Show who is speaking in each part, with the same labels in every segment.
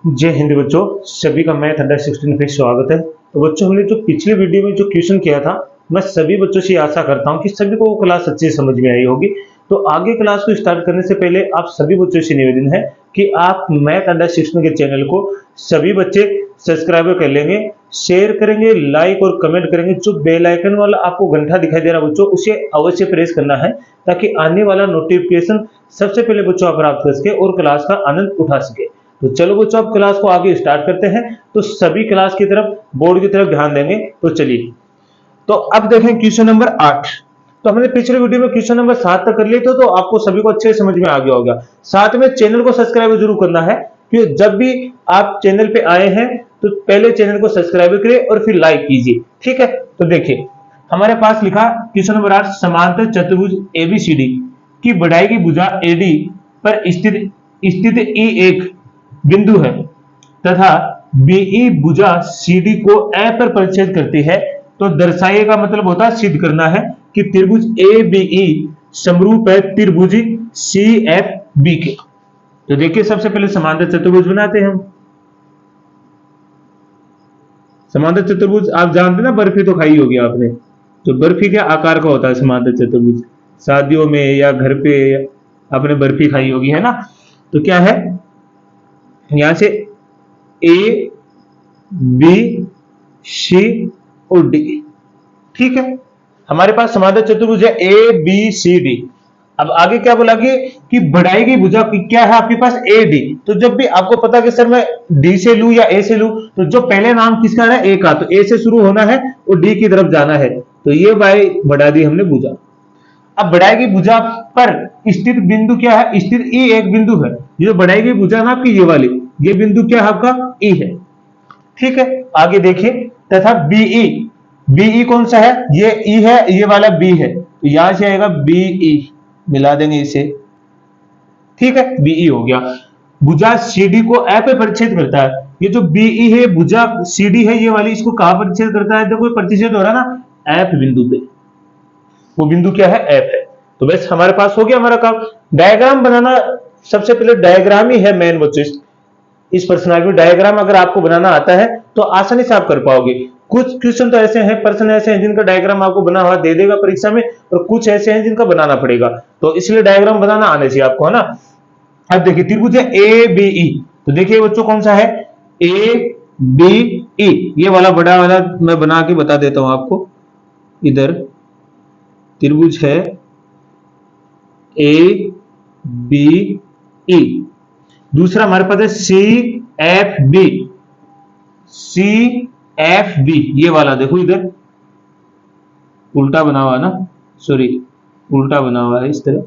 Speaker 1: जय हिंद बच्चों, सभी का मैथ अंडर 16 पे स्वागत है। तो बच्चों, हमने जो पिछले वीडियो में जो क्वेश्चन किया था, मैं सभी बच्चों से आशा करता हूं कि सभी को वो क्लास अच्छे से समझ में आई होगी। तो आगे क्लास को स्टार्ट करने से पहले आप सभी बच्चों से निवेदन है कि आप मैथ अंडर 16 के चैनल को सभी बच्चे सब्सक्राइब कर लेंगे, शेयर करेंगे, लाइक और कमेंट करेंगे। जो बेल आइकन वाला आपको घंटा दिखाई दे रहा है बच्चों, उसे अवश्य प्रेस करना है ताकि आने वाला नोटिफिकेशन सबसे पहले बच्चों आप प्राप्त कर सके और क्लास का आनंद उठा सके। तो चलो बच्चों, अब क्लास को आगे स्टार्ट करते हैं। तो सभी क्लास की तरफ, बोर्ड की तरफ ध्यान देंगे। तो चलिए, तो अब देखें क्वेश्चन नंबर 8। तो हमने पिछले वीडियो में क्वेश्चन नंबर 7 तक कर लिए थे, तो आपको सभी को अच्छे से समझ में आ गया होगा। साथ में चैनल को सब्सक्राइब जरूर करना है कि जब भी आप चैनल पे आए हैं तो पहले चैनल को सब्सक्राइब करिए और फिर लाइक कीजिए, ठीक है। तो देखिए, हमारे पास लिखा क्वेश्चन नंबर 8, समांतर चतुर्भुज एबीसीडी की बढ़ाई की भुजा एडी पर स्थित ई एक बिंदु है तथा बीई भुजा सीडी को ए पर परिच्छेद करती है। तो दर्शाइए का मतलब होता है सिद्ध करना है कि त्रिभुज ए बीई समरूप है त्रिभुज सी एफ बी के। तो देखिए, सबसे पहले समांतर चतुर्भुज बनाते हैं हम। समांतर चतुर्भुज आप जानते ना, बर्फी तो खाई होगी आपने। तो बर्फी क्या आकार का होता है समांतर चतुर्भुज? शादियों में या घर पे आपने बर्फी खाई होगी, है ना। तो क्या है, यहां से ए बी सी और डी, ठीक है। हमारे पास समांतर चतुर्भुज है ए बी सी डी। अब आगे क्या बोला कि बढ़ाई गई भुजा क्या है आपके पास, ए डी। तो जब भी आपको पता कि सर मैं डी से लू या ए से लू, तो जो पहले नाम किसका है, ए का, तो ए से शुरू होना है और डी की तरफ जाना है। तो ये बाई बढ़ा दी हमने भुजा। अब बढ़ाई गई भुजा पर स्थित बिंदु क्या है, स्थित ई एक बिंदु है। जो बढ़ाई गई भुजा ना आपकी, ये वाली, ये बिंदु क्या है आपका, ई है, ठीक है। आगे देखिए, तथा बीई, बीई कौन सा है, ये ई है, ये वाला बी है, तो यहां से आएगा बीई, मिला देंगे इसे, ठीक है। बीई हो गया। भुजा सीडी को ए पे परिच्छेद करता है। ये जो बीई है, भुजा सीडी है ये वाली, इसको कहां परिच्छेद करता है, देखो परिच्छेद हो रहा है ना एफ बिंदु पे। वो बिंदु क्या है, एफ है। तो बस हमारे पास हो गया हमारा काम। डायग्राम बनाना, सबसे पहले डायग्राम ही है मेन बच्चों। इस पर्सनालिटी में डायग्राम अगर आपको बनाना आता है तो आसानी से आप कर पाओगे। कुछ क्वेश्चन तो ऐसे हैं, प्रश्न ऐसे हैं जिनका डायग्राम आपको बना हुआ दे देगा परीक्षा में, और कुछ ऐसे हैं जिनका बनाना पड़ेगा। तो इसलिए डायग्राम बनाना आने चाहिए आपको, है ना। अब देखिए, त्रिभुज है ए बी ई। तो देखिए बच्चों, कौन सा है, ए बी ई, ये वाला बड़ा वाला मैं बना के बता देता हूं आपको। इधर त्रिभुज है ए बी ई। दूसरा हमारे पास है C F B, C F B, ये वाला देखो इधर उल्टा बना हुआ है ना, सॉरी उल्टा बना हुआ है इस तरह,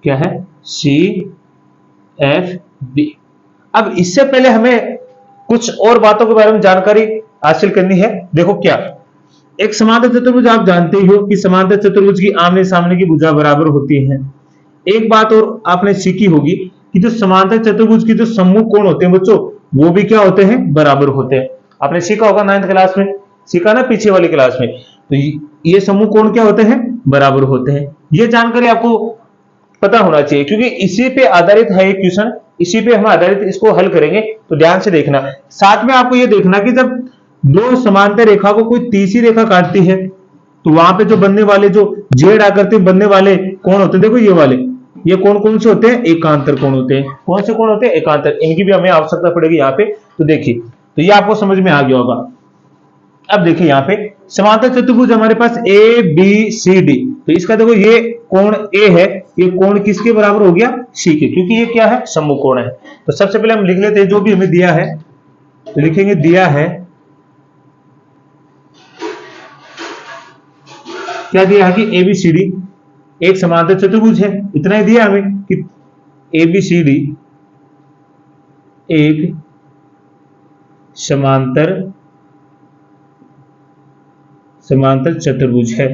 Speaker 1: क्या है, सी एफ बी। अब इससे पहले हमें कुछ और बातों के बारे में जानकारी हासिल करनी है। देखो क्या, एक समांतर चतुर्भुज आप जानते ही हो कि समांतर चतुर्भुज की आमने सामने की भुजा बराबर होती है। एक बात और आपने सीखी होगी कि जो समांतर चतुर्भुज की जो सम्मुख कोण होते हैं बच्चों, वो भी क्या होते हैं, बराबर होते हैं। आपने सीखा होगा 9th क्लास में, सीखा ना पीछे वाली क्लास में। तो ये सम्मुख कोण क्या होते हैं, बराबर होते हैं। ये जानकारी आपको पता होना चाहिए क्योंकि इसी पे आधारित है ये क्वेश्चन, इसी पे हम आधारित इसको हल करेंगे। तो ध्यान से देखना। साथ में आपको ये देखना कि जब दो समांतर रेखा को कोई तीसरी रेखा काटती है तो वहां पे जो बनने वाले, जो जेड आकृति बनने वाले कोण होते हैं, देखो ये वाले, ये कोण कौन से होते हैं, एकांतर कोण होते हैं। कौन से कोण होते हैं, एकांतर। इनकी भी हमें आवश्यकता पड़ेगी यहाँ पे। तो देखिए, तो ये आपको समझ में आ गया होगा। अब देखिए यहाँ पे समांतर चतुर्भुज हमारे पास ए बी सी डी। तो इसका देखो, ये कोण ए है, ये कोण किसके बराबर हो गया, सी के, क्योंकि ये क्या है, सम्मुख कोण है। तो सबसे पहले हम लिख लेते हैं जो भी हमें दिया है। तो लिखेंगे, दिया है, क्या दिया है कि एबीसीडी एक समांतर चतुर्भुज है। इतना ही दिया हमें कि एबीसीडी एक समांतर चतुर्भुज है।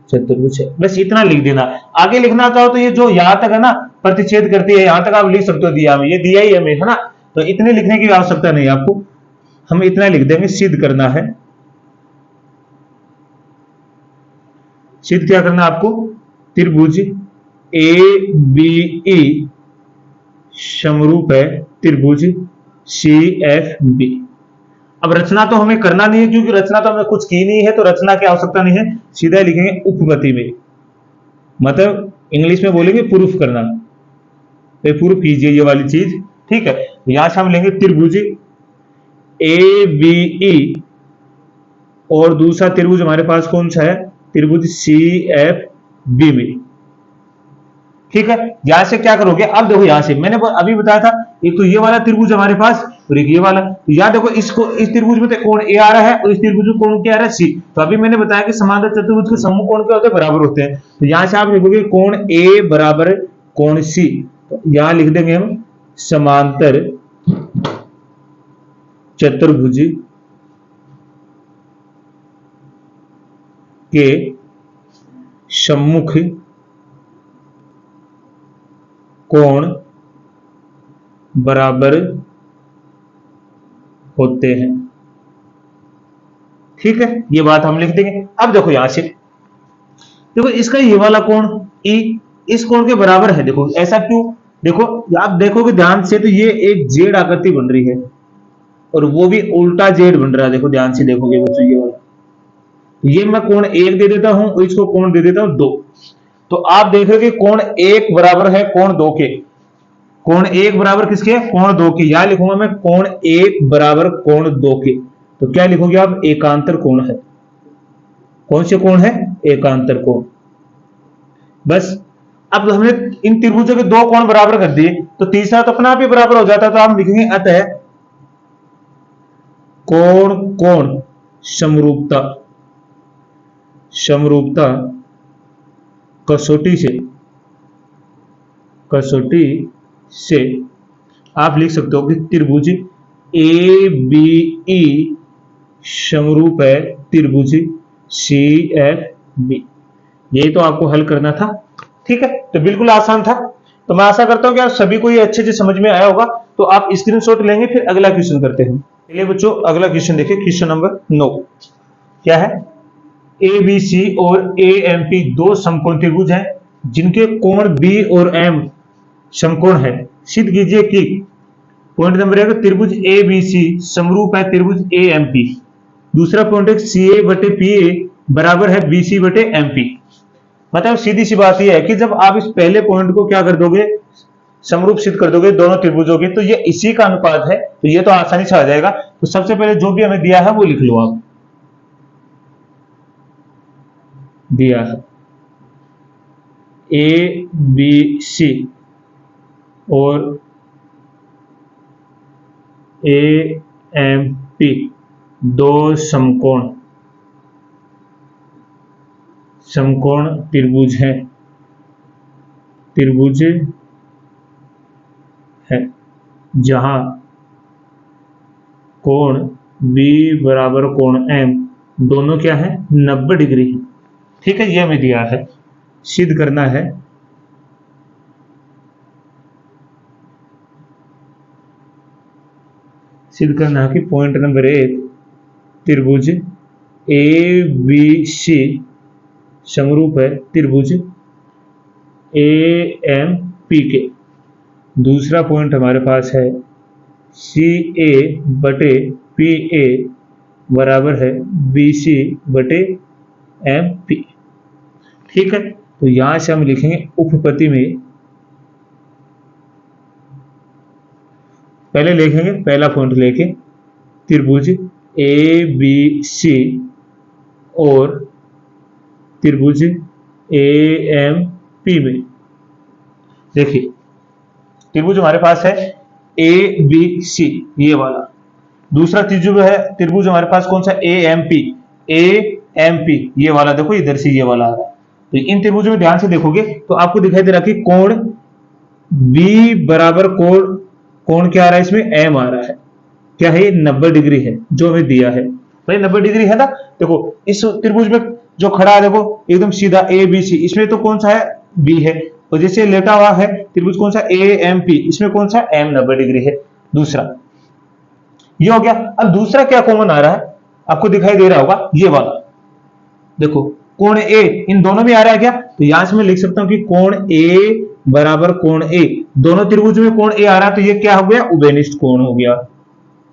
Speaker 1: चतुर्भुज है, बस इतना लिख देना। आगे लिखना चाहो तो ये जो यहां तक है ना प्रतिच्छेद करती है, यहां तक आप लिख सकते हो, दिया हमें, ये दिया ही हमें, है ना। तो इतने लिखने की आवश्यकता नहीं आपको, हम इतना लिख देंगे, सिद्ध करना है। सिद्ध क्या करना है आपको, त्रिभुज ए बी ई समरूप है त्रिभुज सी एफ बी। अब रचना तो हमें करना नहीं है, क्योंकि रचना तो हमने कुछ की नहीं है, तो रचना की आवश्यकता नहीं है, सीधा लिखेंगे उपपत्ति में, मतलब इंग्लिश में बोलेंगे प्रूफ करना, तो प्रूफ कीजिए ये वाली चीज, ठीक है। तो यहां से हम लेंगे त्रिभुज ए बी ई और दूसरा त्रिभुज हमारे पास कौन सा है, त्रिभुज सी एफ बी में, ठीक है। यहां से क्या करोगे, अब देखो यहां से मैंने अभी बताया था, एक तो ये वाला त्रिभुज हमारे पास और एक ये वाला, तो यहां देखो इसको, इस त्रिभुज में तो कोण ए आ रहा है और इस त्रिभुज में कोण क्या आ रहा है, सी। तो अभी मैंने बताया कि समांतर चतुर्भुज के समूह कोण क्या होते हैं, बराबर होते हैं। तो यहां से आप लिखोगे कोण ए बराबर कोण सी, तो यहां लिख देंगे हम समांतर चतुर्भुज के सम्मुख कोण बराबर होते हैं, ठीक है। ये बात हम लिख देंगे। अब देखो यहां से देखो इसका ये वाला कोण ई इस कोण के बराबर है, देखो ऐसा क्यों, देखो आप देखोगे ध्यान से तो ये एक जेड आकृति बन रही है और वो भी उल्टा जेड बन रहा है, देखो ध्यान से देखोगे बच्चों ये वाला, ये मैं कोण एक दे देता हूं और इसको कोण दे देता हूं दो, तो आप देख रहे हो कि कोण एक बराबर है कोण दो के, कोण एक बराबर किसके, कोण दो के। यहां लिखूंगा मैं कोण एक बराबर कोण दो के, तो क्या लिखोगे आप, एकांतर कोण है। कौन से कोण है, एकांतर कोण। बस अब हमने इन त्रिभुजों के दो कोण बराबर कर दिए, तो तीसरा तो अपना आप ही बराबर हो जाता, तो हम लिखेंगे अतः कोण कोण समरूपता, समरूपता कसौटी से आप लिख सकते हो कि त्रिभुज ए बी ई समरूप है त्रिभुज सी एफ बी। यही तो आपको हल करना था, ठीक है। तो बिल्कुल आसान था। तो मैं आशा करता हूं कि आप सभी को ये अच्छे से समझ में आया होगा। तो आप स्क्रीनशॉट लेंगे, फिर अगला क्वेश्चन करते हैं। चलिए बच्चों अगला क्वेश्चन देखिए, क्वेश्चन नंबर 9 क्या है, ए बी सी और ए एम पी दो समकोण त्रिभुज हैं जिनके कोण बी और एम समकोण है, सिद्ध कीजिए कि पॉइंट नंबर 1 त्रिभुज ए बी सी समरूप है त्रिभुज ए एम पी। दूसरा पॉइंट है सी ए बटे पी ए बराबर है बी सी बटे एम पी। मतलब सीधी सी बात यह है कि जब आप इस पहले पॉइंट को क्या कर दोगे, समरूप सिद्ध कर दोगे दोनों त्रिभुजों के, तो ये इसी का अनुपात है, तो ये तो आसानी से आ जाएगा। तो सबसे पहले जो भी हमें दिया है वो लिख लो आप, दिया है ए बी सी और ए एम पी दो समकोण त्रिभुज है जहां कोण B बराबर कोण M दोनों क्या है 90 डिग्री है, ठीक है। ये हमें दिया है, सिद्ध करना है कि पॉइंट नंबर 1 त्रिभुज ए बी सी समरूप है त्रिभुज ए एम पी के। दूसरा पॉइंट हमारे पास है सी ए बटे पी ए बराबर है बी सी बटे एम पी, ठीक है। तो यहां से हम लिखेंगे उपपत्ति में, पहले लिखेंगे पहला पॉइंट लेके त्रिभुज ए बी सी और त्रिभुज ए एम पी में। देखिए त्रिभुज हमारे पास है ए बी सी ये वाला, दूसरा त्रिभुज है त्रिभुज हमारे पास कौन सा ए एम पी ये वाला, देखो इधर से ये वाला आ रहा है। तो इन त्रिभुजों में ध्यान से देखोगे तो आपको दिखाई दे रहा है कि कोण बी बराबर कोण क्या आ रहा है, इसमें एम आ रहा है, क्या है 90 डिग्री है जो हमें दिया है भाई, 90 डिग्री है ना। देखो इस त्रिभुज में जो खड़ा है देखो एकदम सीधा ए बी सी, इसमें तो कौन सा है बी है, और जैसे लेटा हुआ है त्रिभुज कौन सा ए एम पी, इसमें कौन सा एम 90 डिग्री है। दूसरा ये हो गया। अब दूसरा क्या कॉमन आ रहा है आपको दिखाई दे रहा होगा, ये वाला देखो कोण ए इन दोनों में आ रहा है क्या, तो यहां से मैं लिख सकता हूं कि कोण ए बराबर कोण ए, दोनों त्रिभुज में कोण ए आ रहा है, तो ये क्या हो गया, उभयनिष्ठ कोण हो गया,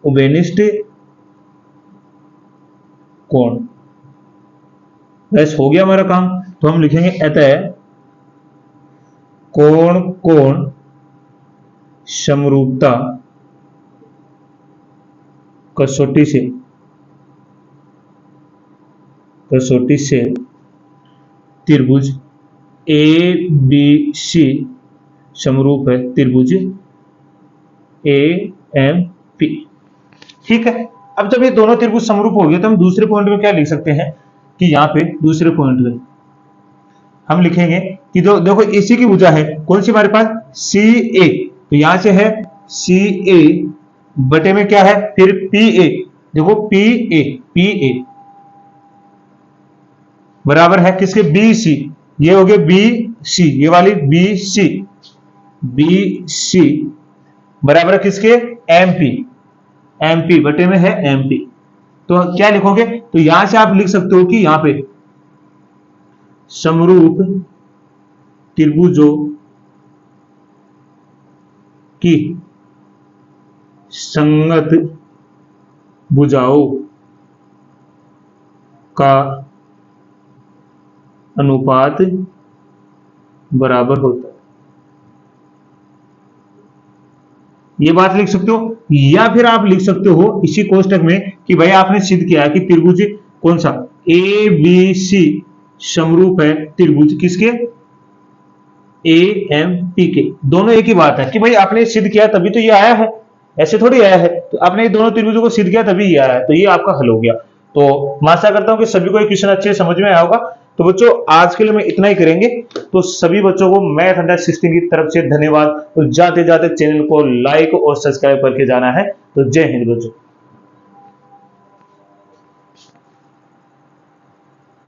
Speaker 1: उभयनिष्ठ कोण। बस हो गया हमारा काम। तो हम लिखेंगे अतः कोण कोण समरूपता कसौटी से त्रिभुज ए बी सी समरूप है त्रिभुज ए एम पी। ठीक है, अब जब ये दोनों त्रिभुज समरूप हो गए तो हम दूसरे पॉइंट में क्या लिख सकते हैं कि यहाँ पे दूसरे पॉइंट में हम लिखेंगे कि जो देखो इसी की भुजा है कौन सी हमारे पास, सी ए, तो यहां से है सी ए बटे में क्या है फिर पी ए, देखो पी ए बराबर है किसके, बी सी, ये हो गया बी सी, ये वाली बी सी बराबर है किसके, एम पी बटे में है एम पी। तो क्या लिखोगे, तो यहां से आप लिख सकते हो कि यहां पे समरूप त्रिभुजों की संगत भुजाओं का अनुपात बराबर होता है, ये बात लिख सकते हो। या फिर आप लिख सकते हो इसी कोष्टक में कि भाई आपने सिद्ध किया है कि त्रिभुज कौन सा ए बी सी समरूप है त्रिभुज किसके, ए एम पी के। दोनों एक ही बात है कि भाई आपने सिद्ध किया तभी तो ये आया है, ऐसे थोड़ी आया है, तो आपने ये दोनों त्रिभुजों को सिद्ध किया तभी ये आया है, तो ये आपका हल हो गया। तो मैं आशा करता हूं कि सभी को ये क्वेश्चन अच्छे समझ में आया होगा। तो बच्चों आज के लिए मैं इतना ही करेंगे, तो सभी बच्चों को मैथ अंडर 16 की तरफ से धन्यवाद। तो जाते जाते चैनल को लाइक और सब्सक्राइब करके जाना है। तो जय हिंद बच्चों।